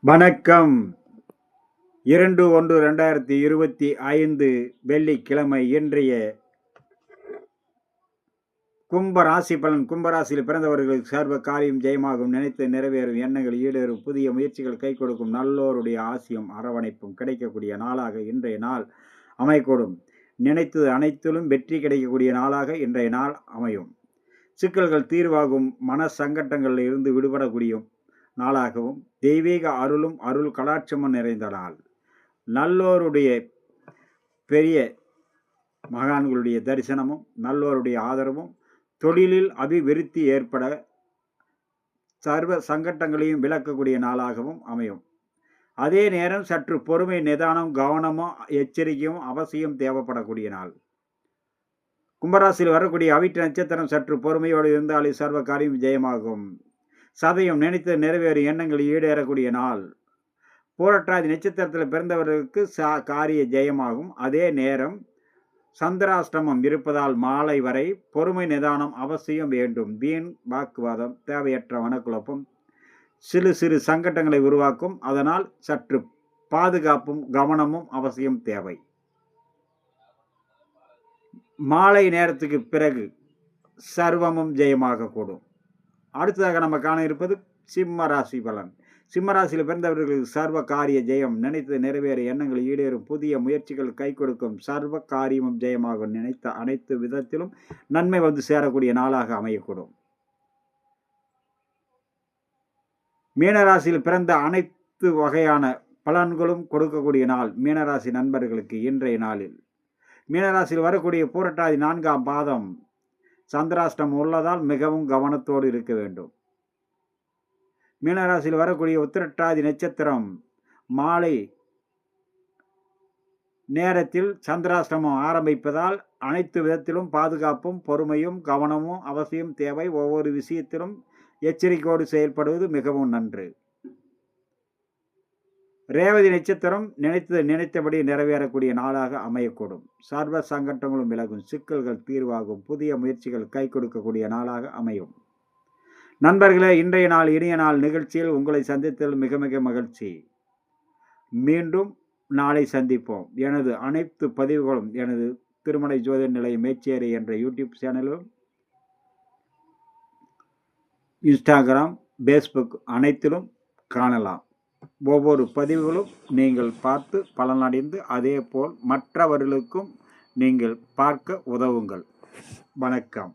வணக்கம். 2/1/2025 வெள்ளிக்கிழமை. இன்றைய கும்பராசி பலன். கும்பராசியில் பிறந்தவர்களுக்கு சர்வ காரியம் ஜெயமாகும், நினைத்து நிறைவேறும், எண்ணங்கள் ஈடேறும், புதிய முயற்சிகள் கை கொடுக்கும், நல்லோருடைய ஆசியும் அரவணைப்பும் கிடைக்கக்கூடிய நாளாக இன்றைய நாள் அமையக்கூடும். நினைத்தது அனைத்திலும் வெற்றி கிடைக்கக்கூடிய நாளாக இன்றைய நாள் அமையும். சிக்கல்கள் தீர்வாகும், மன சங்கட்டங்களில் இருந்து விடுபடக்கூடிய நாளாகவும், தெய்வீக அருளும் அருள் கடாட்சமும் நிறைந்த நாள். நல்லோருடைய பெரிய மகான்களுடைய தரிசனமும் நல்லோருடைய ஆதரவும் தொழிலில் அபிவிருத்தி ஏற்பட சர்வ சங்கட்டங்களையும் விளக்கக்கூடிய நாளாகவும் அமையும். அதே நேரம் சற்று பொறுமை, நிதானம், கவனமும் எச்சரிக்கையும் அவசியம் தேவைப்படக்கூடிய நாள். கும்பராசியில் வரக்கூடிய அவிட்ட நட்சத்திரம் சற்று பொறுமையோடு இருந்தாலே சர்வ காரியம் ஜெயமாகும். சதயம் நினைத்து நிறைவேறும், எண்ணங்கள் ஈடேறக்கூடிய நாள். பூரட்டாதி நட்சத்திரத்தில் பிறந்தவர்களுக்கு காரிய ஜெயமாகும். அதே நேரம் சந்திராஷ்டமம் இருப்பதால் மாலை வரை பொறுமை நிதானம் அவசியம் வேண்டும். வீண் வாக்குவாதம், தேவையற்ற மனக்குழப்பம் சிறு சிறு சங்கட்டங்களை உருவாக்கும். அதனால் சற்று பாதுகாப்பும் கவனமும் அவசியம் தேவை. மாலை நேரத்துக்கு பிறகு சர்வமும் ஜெயமாக கூடும். அடுத்ததாக நம்ம காண இருப்பது சிம்ம ராசி பலன். சிம்ம ராசியில் பிறந்தவர்களுக்கு சர்வ காரிய ஜெயம், நினைத்து நிறைவேற, எண்ணங்கள் ஈடேறும், புதிய முயற்சிகள் கை கொடுக்கும், சர்வ காரியமும் ஜெயமாகும், நினைத்த அனைத்து விதத்திலும் நன்மை வந்து சேரக்கூடிய நாளாக அமையக்கூடும். மீனராசியில் பிறந்த அனைத்து வகையான பலன்களும் கொடுக்கக்கூடிய நாள் மீனராசி நண்பர்களுக்கு இன்றைய நாளில். மீனராசியில் வரக்கூடிய பூரட்டாதி 4ஆம் பாதம் சந்திராஷ்டம் உள்ளதால் மிகவும் கவனத்தோடு இருக்க வேண்டும். மீனராசியில் வரக்கூடிய உத்திரட்டாதி நட்சத்திரம் மாலை நேரத்தில் சந்திராஷ்டமம் ஆரம்பிப்பதால் அனைத்து விதத்திலும் பாதுகாப்பும் பொறுமையும் கவனமும் அவசியம் தேவை. ஒவ்வொரு விஷயத்திலும் எச்சரிக்கையோடு செயல்படுவது மிகவும் நன்று. ரேவதி நட்சத்திரம் நினைத்தபடி நிறைவேறக்கூடிய நாளாக அமையக்கூடும். சர்வ சங்கட்டங்களும் விலகும், சிக்கல்கள் தீர்வாகும், புதிய முயற்சிகள் கை கொடுக்கக்கூடிய நாளாக அமையும். நண்பர்களே, இன்றைய நாள் இனிய நாள் நிகழ்ச்சியில் உங்களை சந்தித்தல் மிக மிக மகிழ்ச்சி. மீண்டும் நாளை சந்திப்போம். எனது அனைத்து பதிவுகளும் எனது திருமலை ஜோதிட நிலையம் மேச்சேரி என்ற யூடியூப் சேனலிலும், இன்ஸ்டாகிராம், ஃபேஸ்புக் அனைத்திலும் காணலாம். ஒவ்வொரு பதிவுகளும் நீங்கள் பார்த்து பலனடைந்து அதே போல் மற்றவர்களுக்கும் நீங்கள் பார்க்க உதவுங்கள். வணக்கம்.